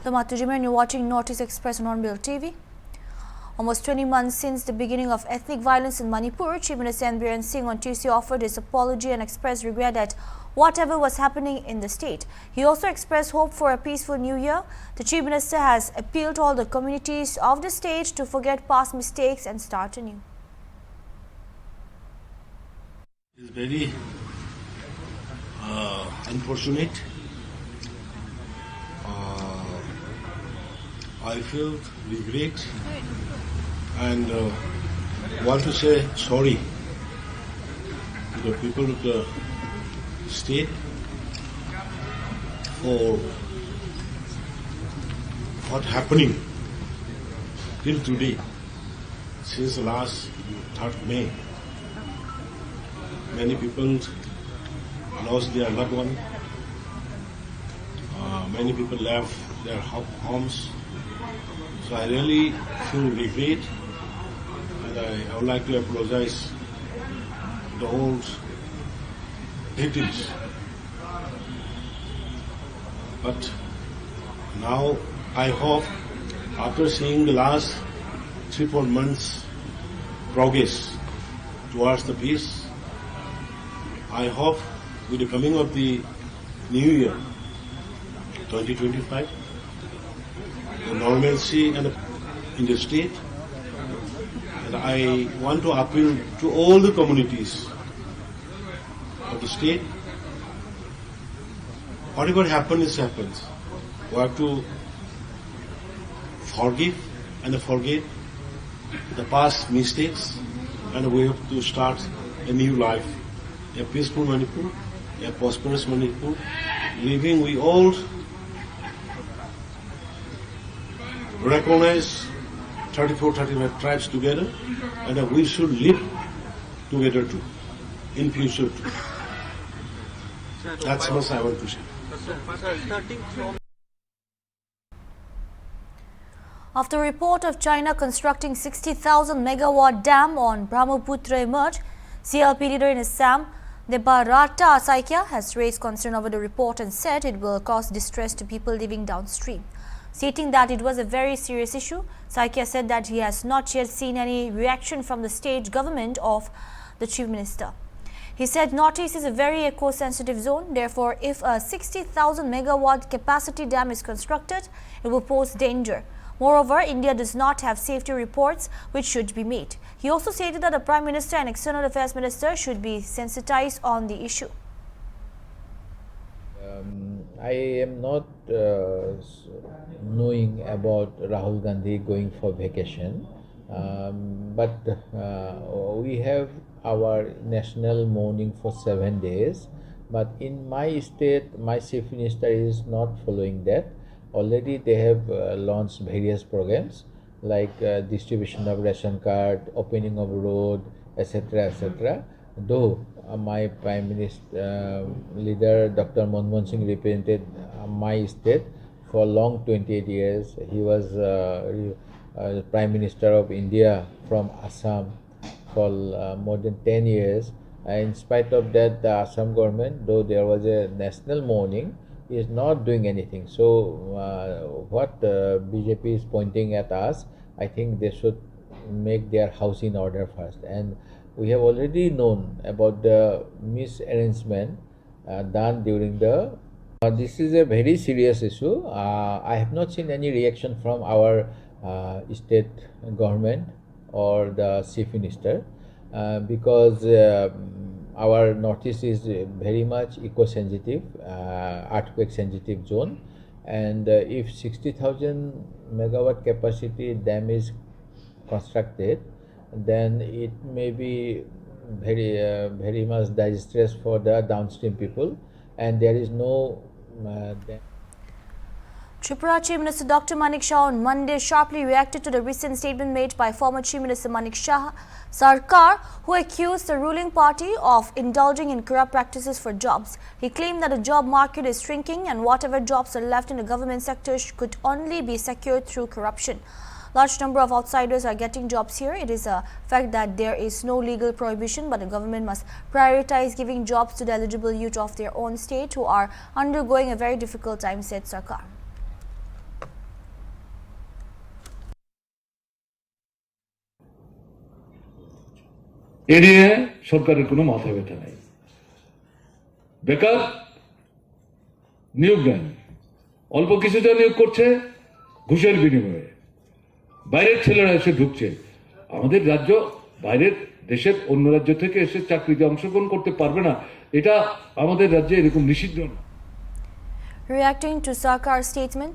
The Matujima, and you're watching Northeast Express on HornbillTV. Almost 20 months since the beginning of ethnic violence in Manipur, Chief Minister Biren Singh on Tuesday offered his apology and expressed regret at whatever was happening in the state. He also expressed hope for a peaceful new year. The Chief Minister has appealed to all the communities of the state to forget past mistakes and start anew. It's very unfortunate. I feel regret and want to say sorry to the people of the state for what happening till today, since last 3rd May. Many people lost their loved one. Many people left their homes. So I really feel regret, and I would like to apologize to the whole victims. But now I hope, after seeing the last 3-4 months progress towards the peace, I hope with the coming of the new year, 2025, the normalcy and in the state, and I want to appeal to all the communities of the state. Whatever happens, happens. We have to forgive and forget the past mistakes, and we have to start a new life, a peaceful Manipur, a prosperous Manipur, living we all recognize 34-35 tribes together, and we should live together too, in future too. That's what I want to say. After a report of China constructing 60,000 megawatt dam on Brahmaputra emerged, CLP leader in Assam, Debarata Saikia, has raised concern over the report and said it will cause distress to people living downstream. Stating that it was a very serious issue, Saikia said that he has not yet seen any reaction from the state government of the Chief Minister. He said Northeast is a very eco-sensitive zone, therefore if a 60,000 megawatt capacity dam is constructed, it will pose danger. Moreover, India does not have safety reports which should be made. He also stated that the Prime Minister and External Affairs Minister should be sensitized on the issue. I am not knowing about Rahul Gandhi going for vacation, but we have our national mourning for 7 days. But in my state, my Chief Minister is not following that. Already they have launched various programs like distribution of ration card, opening of road, etc., etc. Though my Prime Minister leader Dr. Manmohan Singh represented my state for long 28 years. He was Prime Minister of India from Assam for more than 10 years. In spite of that, the Assam government, though there was a national mourning, is not doing anything. So what BJP is pointing at us, I think they should make their house in order first. And we have already known about the misarrangement done during the. This is a very serious issue. I have not seen any reaction from our state government or the Chief Minister because our Northeast is very much eco-sensitive, earthquake-sensitive zone, and if 60,000 megawatt capacity dam is constructed, then it may be very much disastrous for the downstream people, and there is no. Tripura Chief Minister Dr. Manik Shah on Monday sharply reacted to the recent statement made by former Chief Minister Manik Shah Sarkar, who accused the ruling party of indulging in corrupt practices for jobs. He claimed that the job market is shrinking and whatever jobs are left in the government sector could only be secured through corruption. Large number of outsiders are getting jobs here. It is a fact that there is no legal prohibition, but the government must prioritize giving jobs to the eligible youth of their own state who are undergoing a very difficult time, said Sarkar. এ নিয়ে সরকারের কোনো মাথা ব্যথা নাই। বেকার নিয়োগ দেন, অল্প কিছুটা নিয়োগ করছে ঘুষের বিনিময়ে, বাইরের ছেলেরা এসে ঢুকছে। আমাদের রাজ্য বাইরের দেশের অন্য রাজ্য থেকে এসে চাকরিতে অংশগ্রহণ করতে পারবে না, এটা আমাদের রাজ্যে এরকম নিষিদ্ধ না। Reacting to Sarkar's statement,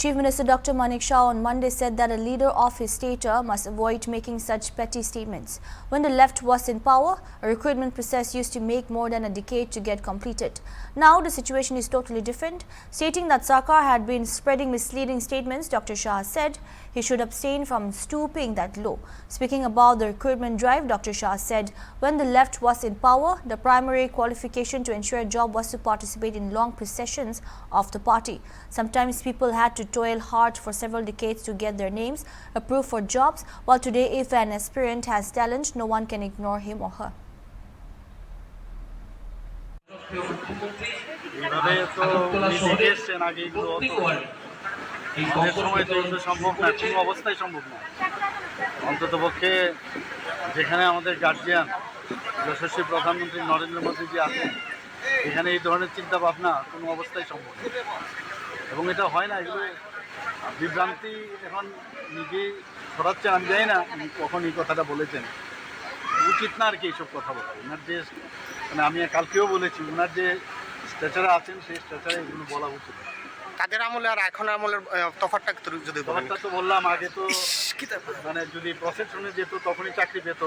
Chief Minister Dr. Manik Shah on Monday said that a leader of his stature must avoid making such petty statements. When the left was in power, a recruitment process used to make more than a decade to get completed. Now the situation is totally different. Stating that Sarkar had been spreading misleading statements, Dr. Shah said he should abstain from stooping that low. Speaking about the recruitment drive, Dr. Shah said when the left was in power, the primary qualification to ensure a job was to participate in long processions of the party. Sometimes people had to toil hard for several decades to get their names approved for jobs, while today if an aspirant has talent, no one can ignore him or her. এইভাবে তো উনি দেখে এসছেন আগে, এগুলো আমাদের সময় তো এগুলো সম্ভব না, কোনো অবস্থায় সম্ভব না। অন্ততপক্ষে যেখানে আমাদের গার্জিয়ান যশস্বী প্রধানমন্ত্রী নরেন্দ্র মোদীজি আছেন, এখানে এই ধরনের চিন্তা ভাবনা কোনো অবস্থায় সম্ভব না, এবং এটা হয় না। এগুলো বিভ্রান্তি এখন নিজেই ছড়াচ্ছে। আমি জানি না উনি কখন এই কথাটা বলেছেন, উচিত না আর কি এইসব কথা বলা। ওনার যে মানে আমি কালকেও বলেছি, ওনার যে স্ট্যাচারে আছেন সেই স্ট্যাচারে এগুলো বলা উচিত। তাদের আমলে আর এখন আমলের তফাৎটা যদি তফাৎটা তো বললাম আগে, তো মানে যদি প্রসেশনে যেত তখনই চাকরি পেত,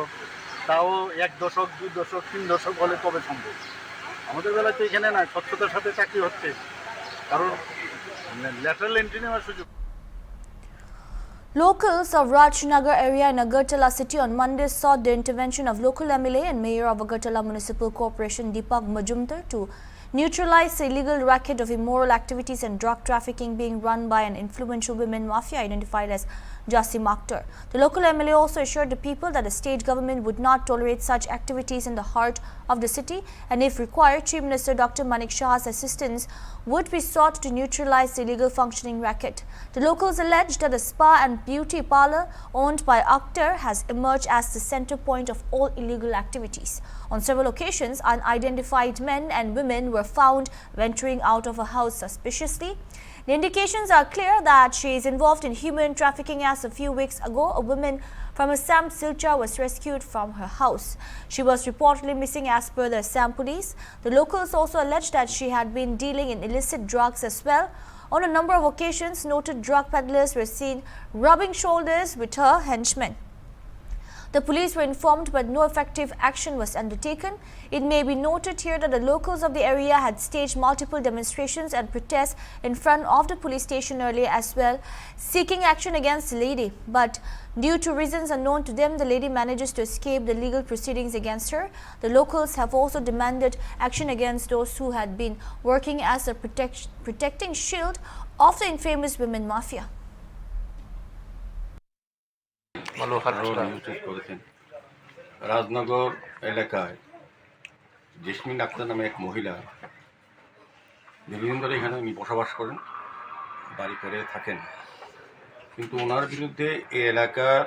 তাও 1 দশক 2 দশক 3 দশক হলে তবে সম্ভব। আমাদের বেলায় তো এখানে না, স্বচ্ছতার সাথে চাকরি হচ্ছে, কারণ ল্যাটারাল এন্ট্রি নেওয়ার সুযোগ। Locals of Rajnagar area in Agartala city on Monday sought the intervention of local MLA and Mayor of Agartala Municipal Corporation Deepak Majumdar to neutralize the illegal racket of immoral activities and drug trafficking being run by an influential women mafia identified as Jasim Akhtar. The local MLA also assured the people that the state government would not tolerate such activities in the heart of the city, and if required, Chief Minister Dr. Manik Shah's assistance would be sought to neutralize the illegal functioning racket. The locals alleged that a spa and beauty parlor owned by Akhtar has emerged as the center point of all illegal activities. On several occasions, unidentified men and women were found venturing out of a house suspiciously. The indications are clear that she is involved in human trafficking, as a few weeks ago a woman from Assam Silchar was rescued from her house. She was reportedly missing as per the Assam police. The locals also alleged that she had been dealing in illicit drugs as well. On a number of occasions, noted drug peddlers were seen rubbing shoulders with her henchmen. The police were informed, but no effective action was undertaken. It may be noted here that the locals of the area had staged multiple demonstrations and protests in front of the police station earlier as well, seeking action against the lady. But due to reasons unknown to them, the lady manages to escape the legal proceedings against her. The locals have also demanded action against those who had been working as a protecting shield of the infamous women mafia. Rajnagar এলাকায় জেসমিন আক্তার নামে এক মহিলা দীর্ঘদিন ধরে এখানে উনি বসবাস করেন, বাড়ি করে থাকেন, কিন্তু ওনার বিরুদ্ধে এই এলাকার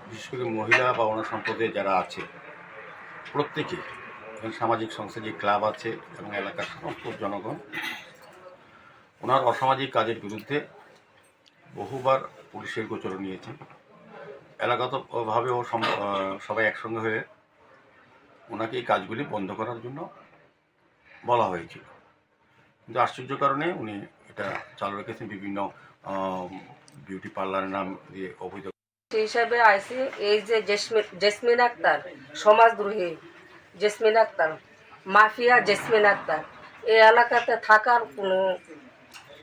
বিশেষ করে মহিলা বা ওনার সম্পদে যারা আছে প্রত্যেকে, এবং সামাজিক সংস্থা যে ক্লাব আছে এবং এলাকার সমস্ত জনগণ ওনার অসামাজিক কাজের বিরুদ্ধে বহুবার পুলিশের গোচর নিয়েছেন। এলাকাগতভাবেও সবাই একসঙ্গে হয়ে ওনাকে এই কাজগুলি বন্ধ করার জন্য বলা হয়েছিল, কিন্তু আশ্চর্য কারণে উনি এটা চালু রেখেছেন বিভিন্ন বিউটি পার্লারের নাম দিয়ে অবৈধ। সেই হিসাবে আইসি এই যে জেসমিন আক্তার সমাজদ্রোহী, জেসমিন আক্তার মাফিয়া, জেসমিন আক্তার এই এলাকাতে থাকার কোনো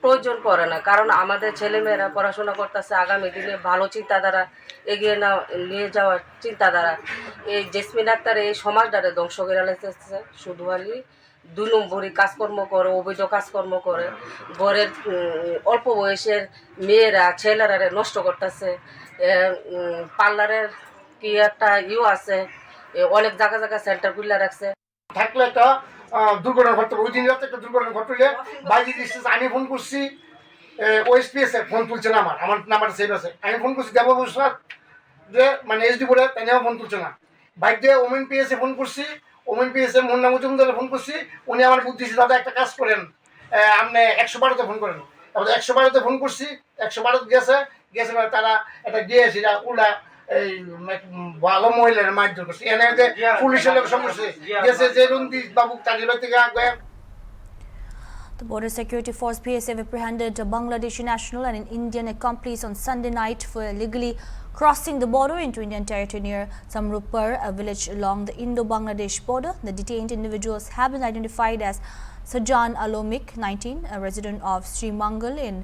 প্রয়োজন পড়ে না, কারণ আমাদের ছেলেমেয়েরা পড়াশোনা করতেছে, আগামী দিনে ভালো চিন্তাধারা এগিয়ে নিয়ে যাওয়ার চিন্তাধারা। এই জেসমিন আক্তার এই সমাজটারে ধ্বংস করে লাগতেছে, শুধু খালি 2 নম্বরই কাজকর্ম করে, অবৈধ কাজকর্ম করে, ঘরের অল্প বয়সের মেয়েরা ছেলেরা নষ্ট করতেছে। পার্লারের কি একটা আছে, অনেক জায়গা জায়গা সেন্টার খুলে রাখছে। থাকলে একটা দুর্ঘটনা ঘটতে ওই দিন রাতে একটা দুর্ঘটনা ঘটলে বাইরে ডিস্টেন্স আমি ফোন করছি, ওএসপিএস ফোন তুলছে না, আমার নাম্বারটা সেভ আছে, আমি ফোন করছি দেববাবু স্যার যে মানে এসডি বোর্ডে, তাই ফোন তুলছে না। বাইক দিয়ে ওমেন পিএসএ ফোন করছি, ওমেন পিএসএ মুন্না মজুমদারে ফোন করছি, উনি আমার বুদ্ধি দিচ্ছে দাদা একটা কাজ করেন, আপনি 112-তে ফোন করেন। তারপরে 112-তে ফোন করছি, 112-তে গেছে তারা একটা গিয়েছে উল্টা এই ভালো মহিলার মারধর করছে, এনে পুলিশের লোক সমস্যা গেছে যে রন্দিত বাবু তাদের থেকে আগে। The Border Security Force BSF apprehended a Bangladeshi national and an Indian accomplice on Sunday night for illegally crossing the border into Indian territory near Tripura, a village along the Indo-Bangladesh border. The detained individuals have been identified as Sajan Alomik, 19, a resident of Sri Mangal in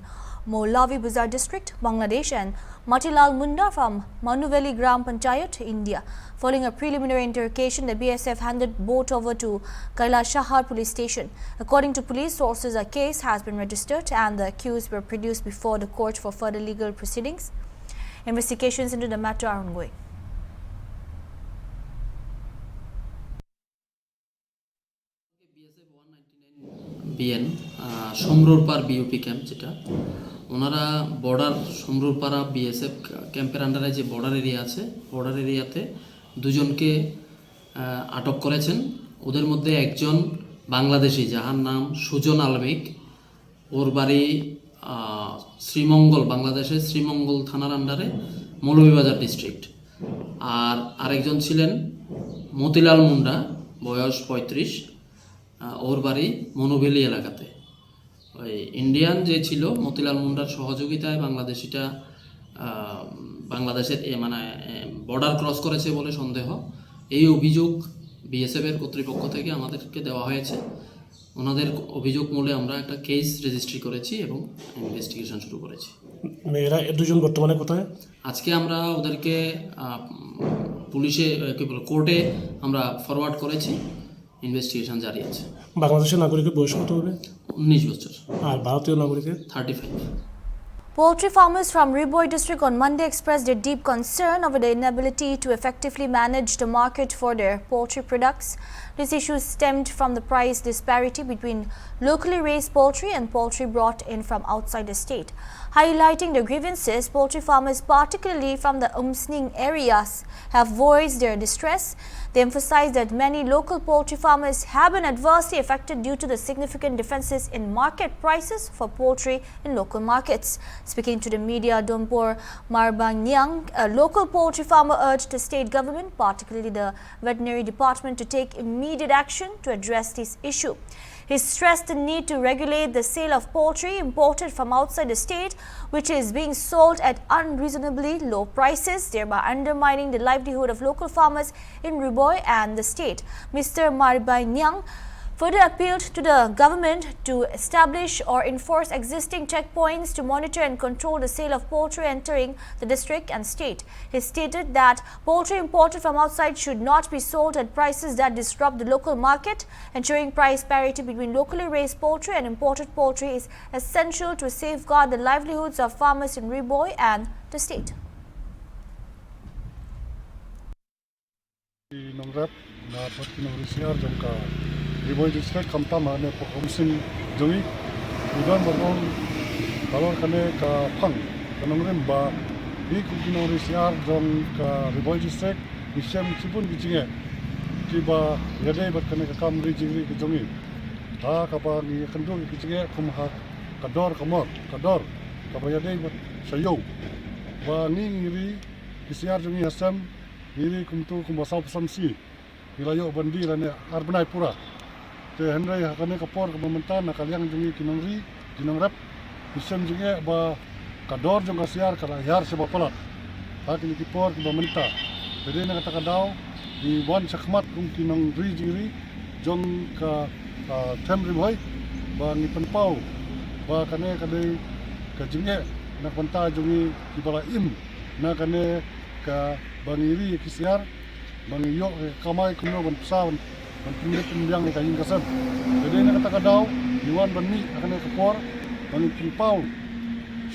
Moulavi Bazar district, Bangladesh, and Matilal Munda from Manuveli Gram Panchayat, India. Following a preliminary interrogation, the BSF handed both over to Kailashahar police station. According to police sources, a case has been registered and the accused were produced before the court for further legal proceedings. Investigations into the matter are ongoing. বিএন সমরুরপাড় BOP camp, যেটা ওনারা border সমরুরপাড়া BSF ক্যাম্পের আন্ডারে যে border area আছে, border এরিয়াতে দুজনকে আটক করেছেন। ওদের মধ্যে একজন বাংলাদেশি, যাহার নাম সুজন আলমিক, ওর বাড়ি শ্রীমঙ্গল, বাংলাদেশের শ্রীমঙ্গল থানার আন্ডারে মৌলভীবাজার ডিস্ট্রিক্ট। আর আরেকজন ছিলেন মতিলাল মুন্ডা, বয়স 35, ওর বাড়ি মনোভেলি এলাকাতে। ওই ইন্ডিয়ান যে ছিল মতিলাল মুন্ডার সহযোগিতায় বাংলাদেশিটা বাংলাদেশের মানে বর্ডার ক্রস করেছে বলে সন্দেহ। এই অভিযোগ বিএসএফের কর্তৃপক্ষ থেকে আমাদেরকে দেওয়া হয়েছে। ওনাদের অভিযোগ মূলে আমরা একটা কেস রেজিস্ট্রি করেছি এবং ইনভেস্টিগেশন শুরু করেছি। এরা দুজন বর্তমানে কোথায়? আজকে আমরা ওদেরকে পুলিশে কোর্টে আমরা ফরওয়ার্ড করেছি, ইনভেস্টিগেশন জারি আছে। বাংলাদেশের নাগরিকের বয়স কত হবে? 19 বছর। আর ভারতীয় নাগরিকের? 35। Poultry farmers from Riboy district on Monday expressed their deep concern over the inability to effectively manage the market for their poultry products. This issue stemmed from the price disparity between locally raised poultry and poultry brought in from outside the state. Highlighting the grievances, poultry farmers, particularly from the Umsning areas, have voiced their distress. They emphasized that many local poultry farmers have been adversely affected due to the significant differences in market prices for poultry in local markets. Speaking to the media, Dompur Marbanyang, a local poultry farmer, urged the state government, particularly the veterinary department, to take immediate action to address this issue. He stressed the need to regulate the sale of poultry imported from outside the state, which is being sold at unreasonably low prices, thereby undermining the livelihood of local farmers in Riboy and the state. Mr. Marbanyang further appealed to the government to establish or enforce existing checkpoints to monitor and control the sale of poultry entering the district and state. He stated that poultry imported from outside should not be sold at prices that disrupt the local market. Ensuring price parity between locally raised poultry and imported poultry is essential to safeguard the livelihoods of farmers in Riboy and the state. Riboy district kamta mane pomsing jongi idan barong balor kane ka phang kanongren ba bi kuginori siar jong ka Riboy district bisem chibun bijinge ki ba yadai bat kane ka kam ri jingri ki jongi ha ka ba ni khandu ki jinge kum ha kador kamor kador ka ba yadai bat sayo ba ni ngiri ki siar jongi asam ngiri kumtu kumbasau samsi wilayah bandi lane arbanai pura te hendrai hakane kapor ke mementan nakaliang jungi kinongri kinongrap bisem jungi ba kador jong kasiar kala yar seba palat hakini kipor ke mementa bede na kata kadau di wan sakmat kum kinongri jingri jong ka temri boy ba ni penpau ba kane kade ka jinge na penta jungi kibala im na kane ka bangiri kisiar bangiyo kamay kumno ban sawan ban pindik pindyang ni kayin kasab jadi na kata kadaw diwan ban mi akane kapor ban pinpau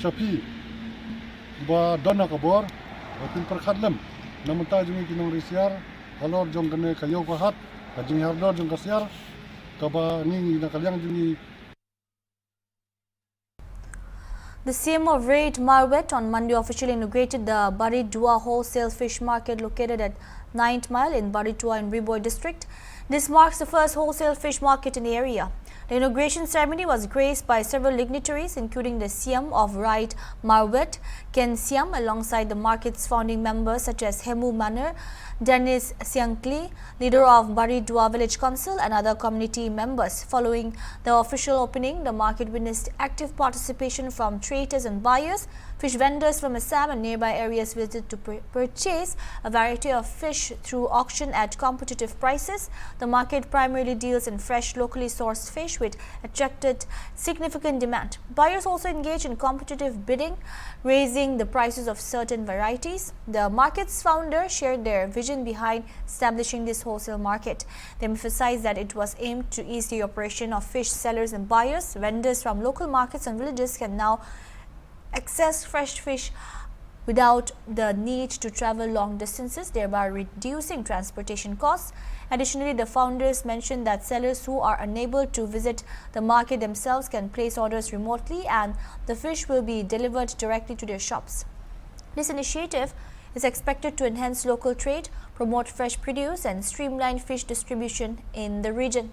sapi ba dona kabor ba pinperkhadlem namenta jungi kinong risiar kalor jong kane kayo kahat kajing hardor jong kasiar kaba ningi na kalyang jungi. The CM of Raid Marwet on Monday officially inaugurated the Bari Dua wholesale fish market located at 9th Mile in Baritua in Riboy district. This marks the first wholesale fish market in the area. The inauguration ceremony was graced by several dignitaries, including the Siam of Right Marwet, Ken Siam, alongside the market's founding members such as Hemu Manor, Dennis Siangkli, leader of Baridua Village Council, and other community members. Following the official opening, the market witnessed active participation from traders and buyers. Fish vendors from Assam and nearby areas visited to purchase a variety of fish through auction at competitive prices. The market primarily deals in fresh, locally sourced fish, which attracted significant demand. Buyers also engaged in competitive bidding, raising the prices of certain varieties. The market's founder shared their vision behind establishing this wholesale market. They emphasized that it was aimed to ease the operation of fish sellers and buyers. Vendors from local markets and villages can now access fresh fish without the need to travel long distances, thereby reducing transportation costs. Additionally, the founders mentioned that sellers who are unable to visit the market themselves can place orders remotely and the fish will be delivered directly to their shops. This initiative is expected to enhance local trade, promote fresh produce and streamline fish distribution in the region.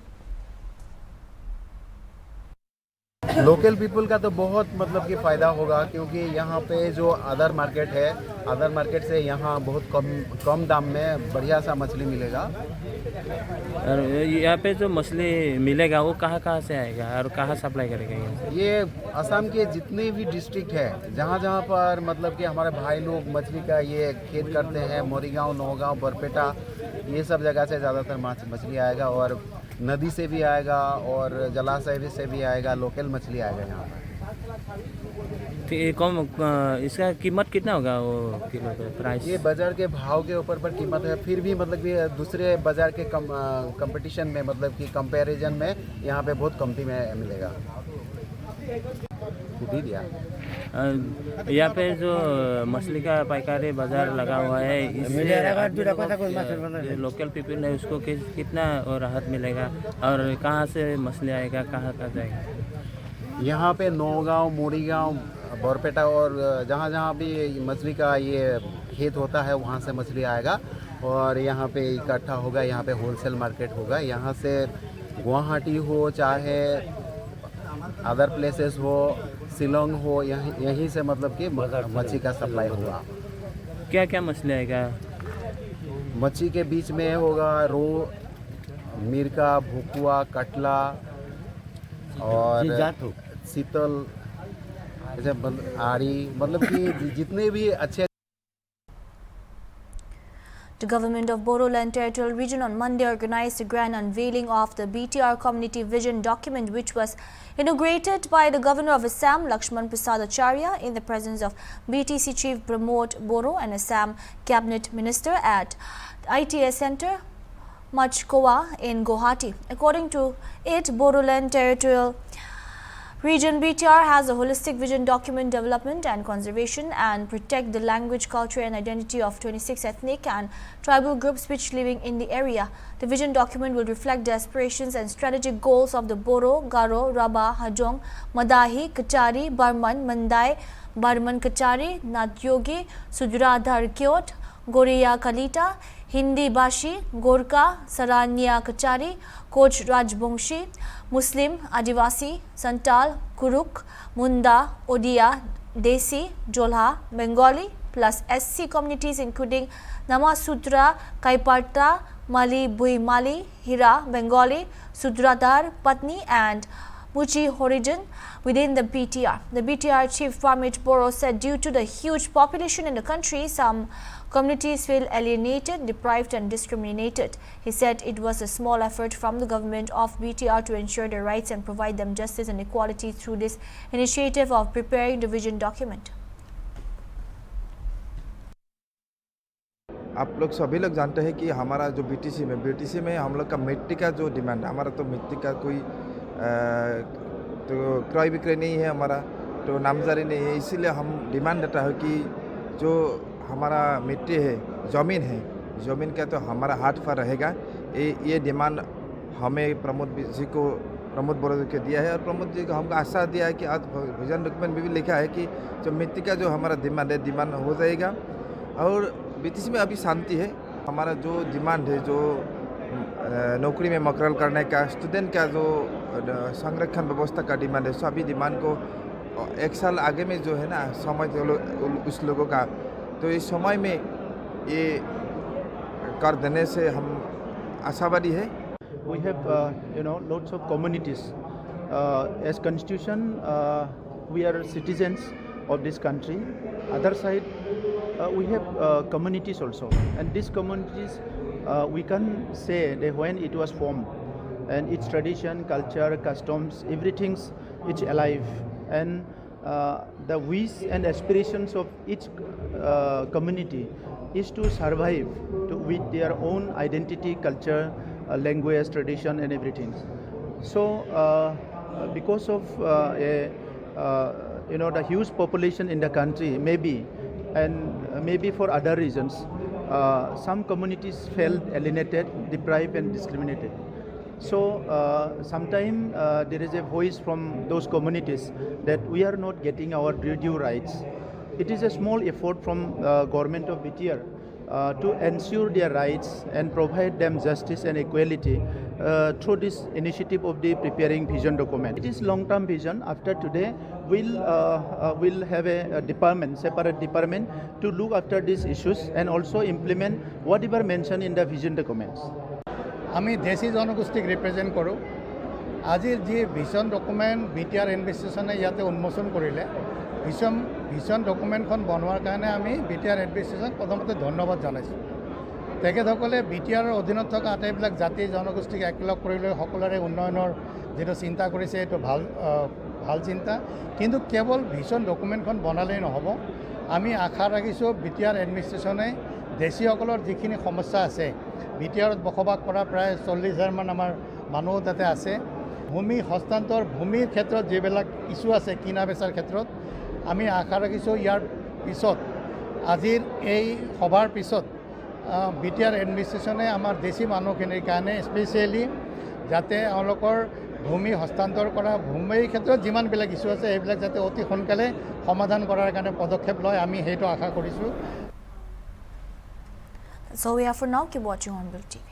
Local people का तो बहुत मतलब कि फ़ायदा होगा, क्योंकि यहाँ पे जो अदर मार्केट है, अदर मार्केट से यहाँ बहुत कम दाम में बढ़िया सा मछली मिलेगा। और यहाँ पे जो मछली मिलेगा वो कहाँ से आएगा और कहाँ सप्लाई करेगा यहाँ? ये असम के जितने भी डिस्ट्रिक्ट है, जहाँ पर मतलब कि हमारे भाई लोग मछली का ये खेत करते हैं, मोरीगांव, नौगांव, बरपेटा, ये सब जगह से ज़्यादातर मछली आएगा और नदी से भी आएगा और जलाशय से भी आएगा, लोकल मछली आएगा यहाँ पर। इसका कीमत कितना होगा वो किलो का प्राइस? ये बाजार के भाव के ऊपर पर कीमत है, फिर भी मतलब कि दूसरे बाजार के कंपटीशन में मतलब कि कंपैरिजन में यहाँ पे बहुत कमती में मिलेगा। यहाँ पे जो मछली का पाइकारी बाजार लगा हुआ है, इससे लोकल पीपल है उसको कितना राहत मिलेगा और कहाँ से मछली आएगा, कहाँ जाएगा? यहाँ पे नौगांव, मोरीगांव, बरपेटा और जहाँ भी मछली का ये खेत होता है वहाँ से मछली आएगा और यहाँ पे इकट्ठा होगा, यहाँ पे होलसेल मार्केट होगा। यहाँ से गुवाहाटी हो चाहे अदर प्लेसेस हो, शिलोंग हो, यहीं से मतलब कि मच्छी का सप्लाई होगा। क्या क्या मछली आएगा? मच्छी के बीच में होगा रो, मिर्का, भुकुआ, कटला और शीतल, ऐसे आरी, मतलब कि जितने भी अच्छे। The government of Bodoland Territorial Region on Monday organized a grand unveiling of the BTR Community Vision document, which was inaugurated by the Governor of Assam, Lakshman Prasad Acharya, in the presence of BTC Chief Pramod Boro and Assam Cabinet Minister at ITS Center, Machkowa in Guwahati. According to it, Bodoland Territorial Region BTR has a holistic vision document development and conservation and protect the language, culture and identity of 26 ethnic and tribal groups which living in the area. The vision document will reflect the aspirations and strategic goals of the Boro, Garo, Raba, Hajong, Madahi, Kachari, Barman, Mandai, Barman Kachari, Nadyogi, Sudradhar Kyot, Goriya Kalita, Hindi Bashi, Gorka, Saranya Kachari, Koch Rajbongshi, Muslim, Adivasi, Santal, Kuruk, Munda, Odia, Desi, Jolha, Bengali, plus SC communities including Namasutra, Kaiparta, Mali, Bui Mali, Hira, Bengali, Sudradhar, Patni and Muchi Horijan within the BTR. The BTR Chief Pramod Boro said due to the huge population in the country, some communities feel alienated, deprived and discriminated. He said it was a small effort from the government of BTR to ensure their rights and provide them justice and equality through this initiative of preparing the vision document. आप लोग सभी लोग जानते हैं कि हमारा जो BTC में हम लोग का मिट्टी का जो डिमांड है, हमारा तो मिट्टी का कोई तो क्रय विक्रय नहीं है, हमारा तो नामजारी नहीं है। इसीलिए हम डिमांड देता है कि जो हमारा मिट्टी है, ज़मीन का तो हमारा हाथ पर रहेगा। ये डिमांड हमें प्रमोद बोरो जी को दिया है और प्रमोद जी को हमको आशा दिया है कि आज विजन डॉक्यूमेंट में भी लिखा है कि जो मिट्टी का जो हमारा डिमांड है, डिमांड हो जाएगा। और बीटीसी में अभी शांति है, हमारा जो डिमांड है जो नौकरी में मकरल करने का स्टूडेंट का जो संरक्षण व्यवस्था का डिमांड है सभी डिमांड को 1 साल आगे में जो है ना समय उस लोगों का तो इस समय में ये कर देने से हम आशावादी है. We have lots of communities. As constitution, we are citizens of this country. Other side, we have communities also, and these communities we can say that when it was formed, and its tradition, culture, customs, everything's it's alive, and the wish and aspirations of each community is to survive with their own identity, culture, language, tradition, and everything. So, because of the huge population in the country, maybe for other reasons, some communities felt alienated, deprived, and discriminated. So, sometimes there is a voice from those communities that we are not getting our due rights. It is a small effort from government of BTR to ensure their rights and provide them justice and equality through this initiative of the preparing vision document. It is long-term vision. After today, we'll have a separate department to look after these issues and also implement whatever mentioned in the vision documents. আমি দেশী জনগোষ্ঠীক represent কৰোঁ. আজিৰ যি vision document BTR এডমিনিষ্ট্ৰেশ্যনে ইয়াতে উন্মোচন কৰিলে, vision ডকুমেণ্টখন বনোৱাৰ কাৰণে আমি BTR এডমিনিষ্ট্ৰেশ্যনক প্ৰথমতে ধন্যবাদ জনাইছোঁ. তেখেতসকলে BTRৰ অধীনত থকা আটাইবিলাক জাতি জনগোষ্ঠীক একেলগ কৰি লৈ সকলোৰে উন্নয়নৰ যিটো চিন্তা কৰিছে এইটো ভাল চিন্তা. কিন্তু কেৱল ভিজন ডকুমেণ্টখন বনালেই নহ'ব. আমি আশা ৰাখিছোঁ BTR এডমিনিষ্ট্ৰেশ্যনে দেশীসকলৰ যিখিনি সমস্যা আছে, BTRত বসবাস কৰা প্ৰায় 40,000 মান আমাৰ মানুহ তাতে আছে. ভূমি হস্তান্তৰ, ভূমিৰ ক্ষেত্ৰত যিবিলাক ইছ্যু আছে কিনা বেচাৰ ক্ষেত্ৰত, আমি আশা ৰাখিছোঁ ইয়াৰ পিছত আজিৰ এই সভাৰ পিছত BTR এডমিনিষ্ট্ৰেশ্যনে আমাৰ দেশী মানুহখিনিৰ কাৰণে স্পেচিয়েলি যাতে তেওঁলোকৰ ভূমি হস্তান্তৰ কৰা, ভূমিৰ ক্ষেত্ৰত যিমানবিলাক ইছ্যু আছে সেইবিলাক যাতে অতি সোনকালে সমাধান কৰাৰ কাৰণে পদক্ষেপ লয়, আমি সেইটো আশা কৰিছোঁ. So we have for now. Keep watching Hornbill TV.